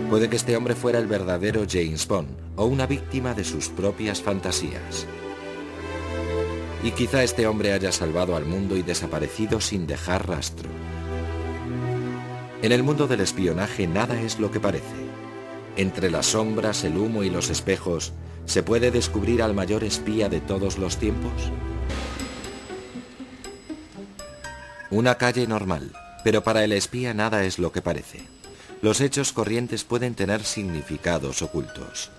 Puede que este hombre fuera el verdadero James Bond o una víctima de sus propias fantasías. Y quizá este hombre haya salvado al mundo y desaparecido sin dejar rastro. En el mundo del espionaje nada es lo que parece. Entre las sombras, el humo y los espejos, ¿se puede descubrir al mayor espía de todos los tiempos? Una calle normal, pero para el espía nada es lo que parece. Los hechos corrientes pueden tener significados ocultos.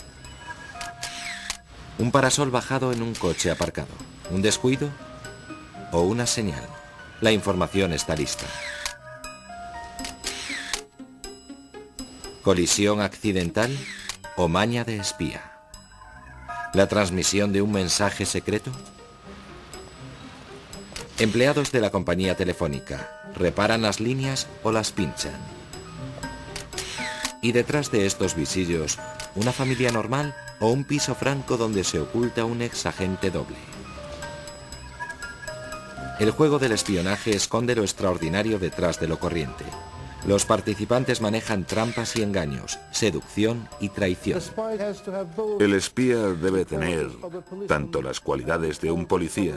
Un parasol bajado en un coche aparcado, un descuido o una señal. La información está lista. ¿Colisión accidental o maña de espía? ¿La transmisión de un mensaje secreto? Empleados de la compañía telefónica, ¿reparan las líneas o las pinchan? Y detrás de estos visillos, ¿una familia normal o un piso franco donde se oculta un exagente doble? El juego del espionaje esconde lo extraordinario detrás de lo corriente. Los participantes manejan trampas y engaños, seducción y traición. El espía debe tener tanto las cualidades de un policía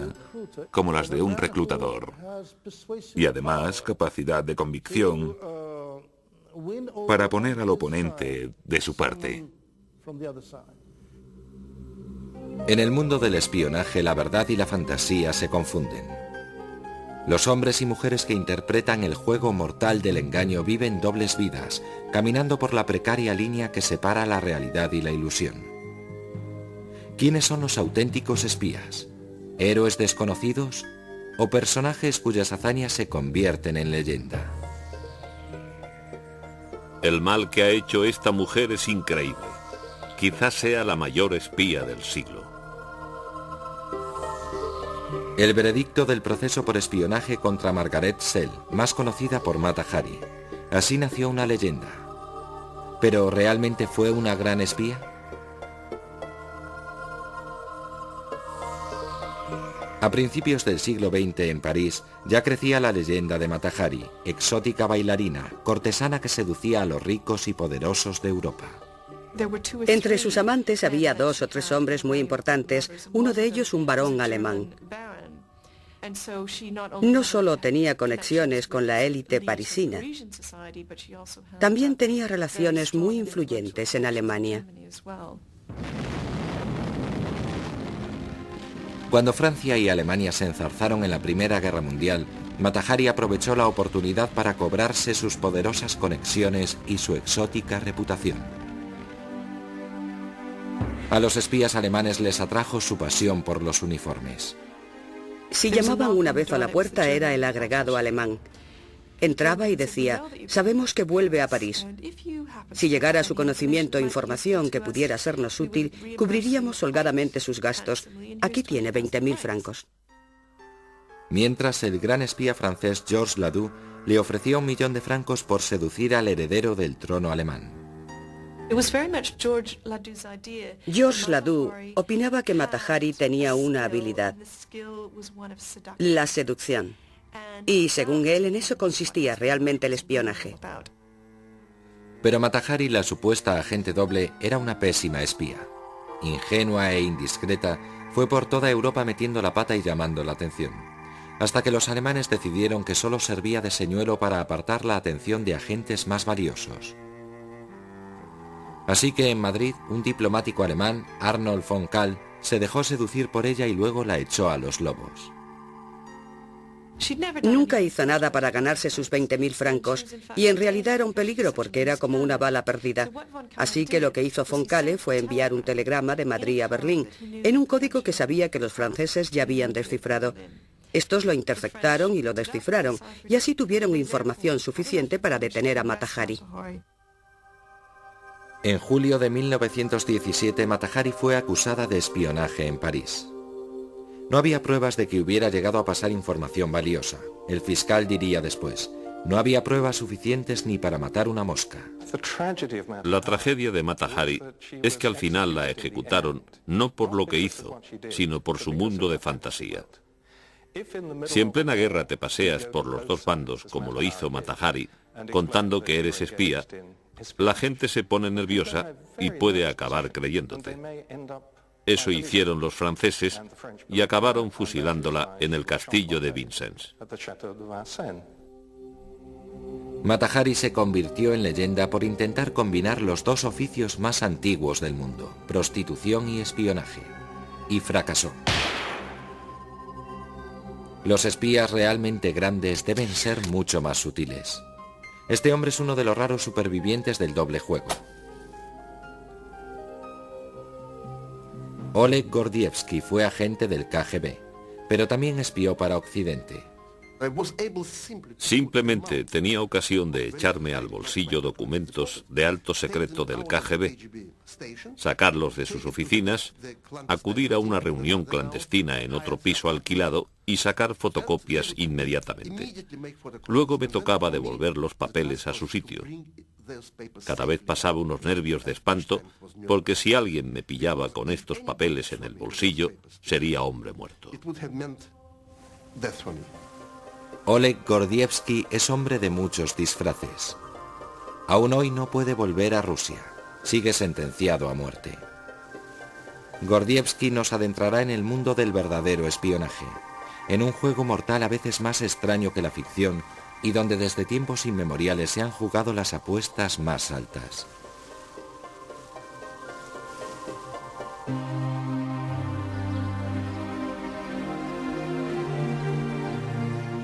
como las de un reclutador. Y además capacidad de convicción para poner al oponente de su parte. En el mundo del espionaje, la verdad y la fantasía se confunden. Los hombres y mujeres que interpretan el juego mortal del engaño viven dobles vidas, caminando por la precaria línea que separa la realidad y la ilusión. ¿Quiénes son los auténticos espías? ¿Héroes desconocidos o personajes cuyas hazañas se convierten en leyenda? El mal que ha hecho esta mujer es increíble. Quizás sea la mayor espía del siglo. El veredicto del proceso por espionaje contra Margaret Sell, más conocida por Mata Hari. Así nació una leyenda. ¿Pero realmente fue una gran espía? A principios del siglo XX en París ya crecía la leyenda de Mata Hari, exótica bailarina, cortesana que seducía a los ricos y poderosos de Europa. Entre sus amantes había 2 o 3 hombres muy importantes, uno de ellos un barón alemán. No solo tenía conexiones con la élite parisina, también tenía relaciones muy influyentes en Alemania. Cuando Francia y Alemania se enzarzaron en la Primera Guerra Mundial, Mata Hari aprovechó la oportunidad para cobrarse sus poderosas conexiones y su exótica reputación. A los espías alemanes les atrajo su pasión por los uniformes. Si llamaban una vez a la puerta era el agregado alemán. Entraba y decía, sabemos que vuelve a París. Si llegara a su conocimiento información que pudiera sernos útil, cubriríamos holgadamente sus gastos. Aquí tiene 20.000 francos. Mientras el gran espía francés Georges Ladoux le ofreció 1 millón de francos por seducir al heredero del trono alemán. Georges Ladoux opinaba que Mata Hari tenía una habilidad, la seducción. Y según él, en eso consistía realmente el espionaje. Pero Mata Hari, la supuesta agente doble, era una pésima espía. Ingenua e indiscreta, fue por toda Europa metiendo la pata y llamando la atención. Hasta que los alemanes decidieron que solo servía de señuelo para apartar la atención de agentes más valiosos. Así que en Madrid, un diplomático alemán, Arnold von Kahl, se dejó seducir por ella y luego la echó a los lobos. Nunca hizo nada para ganarse sus 20.000 francos y en realidad era un peligro porque era como una bala perdida. Así que lo que hizo von Kahl fue enviar un telegrama de Madrid a Berlín en un código que sabía que los franceses ya habían descifrado. Estos lo interceptaron y lo descifraron y así tuvieron información suficiente para detener a Mata Hari. En julio de 1917, Mata Hari fue acusada de espionaje en París. No había pruebas de que hubiera llegado a pasar información valiosa. El fiscal diría después, no había pruebas suficientes ni para matar una mosca. La tragedia de Mata Hari es que al final la ejecutaron no por lo que hizo, sino por su mundo de fantasía. Si en plena guerra te paseas por los 2 bandos, como lo hizo Mata Hari, contando que eres espía, La gente se pone nerviosa y puede acabar creyéndote. Eso hicieron los franceses y acabaron fusilándola en el castillo de Vincennes. Mata Hari se convirtió en leyenda por intentar combinar los dos oficios más antiguos del mundo, prostitución y espionaje, y fracasó. Los espías realmente grandes deben ser mucho más sutiles. Este hombre es uno de los raros supervivientes del doble juego. Oleg Gordievsky fue agente del KGB, pero también espió para Occidente. Simplemente tenía ocasión de echarme al bolsillo documentos de alto secreto del KGB, sacarlos de sus oficinas, acudir a una reunión clandestina en otro piso alquilado y sacar fotocopias inmediatamente. Luego me tocaba devolver los papeles a su sitio. Cada vez pasaba unos nervios de espanto, porque si alguien me pillaba con estos papeles en el bolsillo, sería hombre muerto. Oleg Gordievsky es hombre de muchos disfraces. Aún hoy no puede volver a Rusia. Sigue sentenciado a muerte. Gordievsky nos adentrará en el mundo del verdadero espionaje, en un juego mortal a veces más extraño que la ficción y donde desde tiempos inmemoriales se han jugado las apuestas más altas.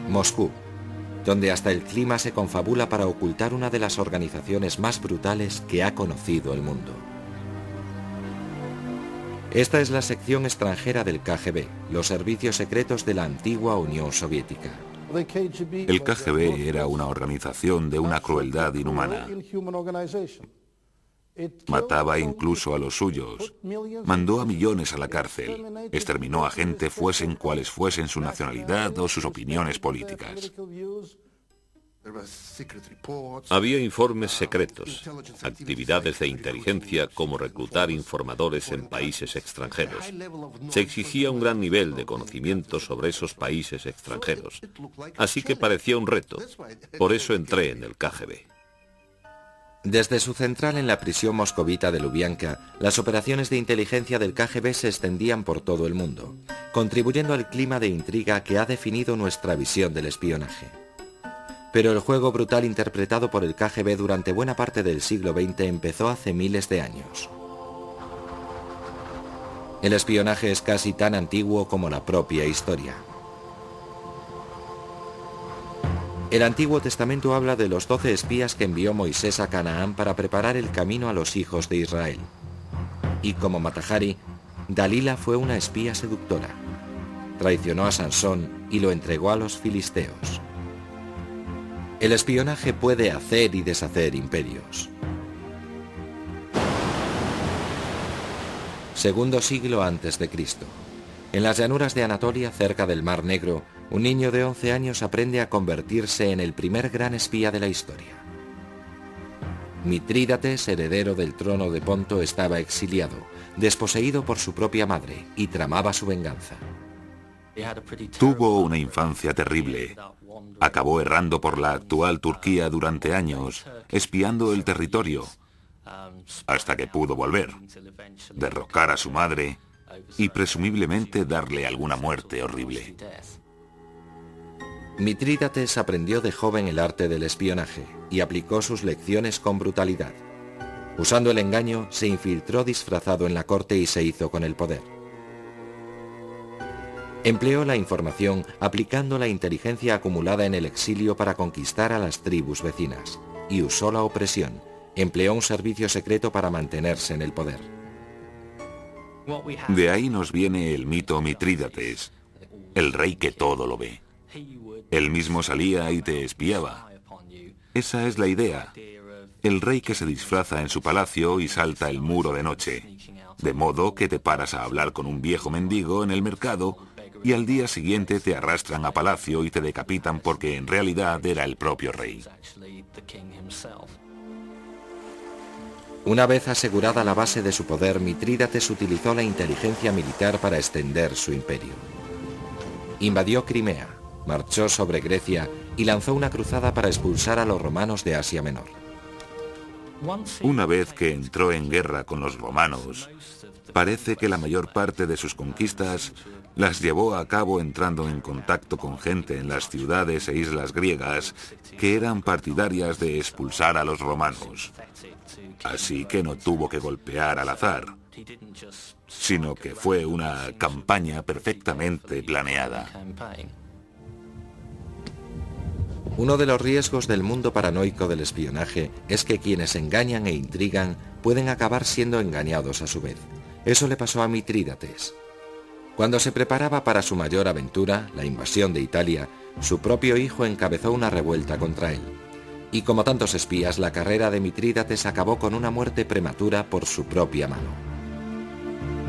Moscú, donde hasta el clima se confabula para ocultar una de las organizaciones más brutales que ha conocido el mundo. Esta es la sección extranjera del KGB, los servicios secretos de la antigua Unión Soviética. El KGB era una organización de una crueldad inhumana. Mataba incluso a los suyos. Mandó a millones a la cárcel. Exterminó a gente fuesen cuales fuesen su nacionalidad o sus opiniones políticas. Había informes secretos, actividades de inteligencia como reclutar informadores en países extranjeros. Se exigía un gran nivel de conocimiento sobre esos países extranjeros. Así que parecía un reto. Por eso entré en el KGB. Desde su central en la prisión moscovita de Lubianka, las operaciones de inteligencia del KGB se extendían por todo el mundo, contribuyendo al clima de intriga que ha definido nuestra visión del espionaje. Pero el juego brutal interpretado por el KGB durante buena parte del siglo XX empezó hace miles de años. El espionaje es casi tan antiguo como la propia historia. El Antiguo Testamento habla de los 12 espías que envió Moisés a Canaán para preparar el camino a los hijos de Israel. Y como Mata Hari, Dalila fue una espía seductora. Traicionó a Sansón y lo entregó a los filisteos. El espionaje puede hacer y deshacer imperios. Segundo siglo antes de Cristo. En las llanuras de Anatolia, cerca del Mar Negro, un niño de 11 años aprende a convertirse en el primer gran espía de la historia. Mitrídates, heredero del trono de Ponto, estaba exiliado, desposeído por su propia madre, y tramaba su venganza. Tuvo una infancia terrible. Acabó errando por la actual Turquía durante años, espiando el territorio, hasta que pudo volver, derrocar a su madre y presumiblemente darle alguna muerte horrible. Mitrídates aprendió de joven el arte del espionaje y aplicó sus lecciones con brutalidad. Usando el engaño, se infiltró disfrazado en la corte y se hizo con el poder. Empleó la información aplicando la inteligencia acumulada en el exilio para conquistar a las tribus vecinas, y usó la opresión. Empleó un servicio secreto para mantenerse en el poder. De ahí nos viene el mito Mitrídates, el rey que todo lo ve. Él mismo salía y te espiaba. Esa es la idea. El rey que se disfraza en su palacio y salta el muro de noche, de modo que te paras a hablar con un viejo mendigo en el mercado y al día siguiente te arrastran a palacio y te decapitan porque en realidad era el propio rey. Una vez asegurada la base de su poder, Mitrídates utilizó la inteligencia militar para extender su imperio. Invadió Crimea, marchó sobre Grecia y lanzó una cruzada para expulsar a los romanos de Asia Menor. Una vez que entró en guerra con los romanos, parece que la mayor parte de sus conquistas las llevó a cabo entrando en contacto con gente en las ciudades e islas griegas que eran partidarias de expulsar a los romanos. Así que no tuvo que golpear al azar, sino que fue una campaña perfectamente planeada. Uno de los riesgos del mundo paranoico del espionaje es que quienes engañan e intrigan pueden acabar siendo engañados a su vez. Eso le pasó a Mitrídates. Cuando se preparaba para su mayor aventura, la invasión de Italia, su propio hijo encabezó una revuelta contra él. Y como tantos espías, la carrera de Mitrídates acabó con una muerte prematura por su propia mano.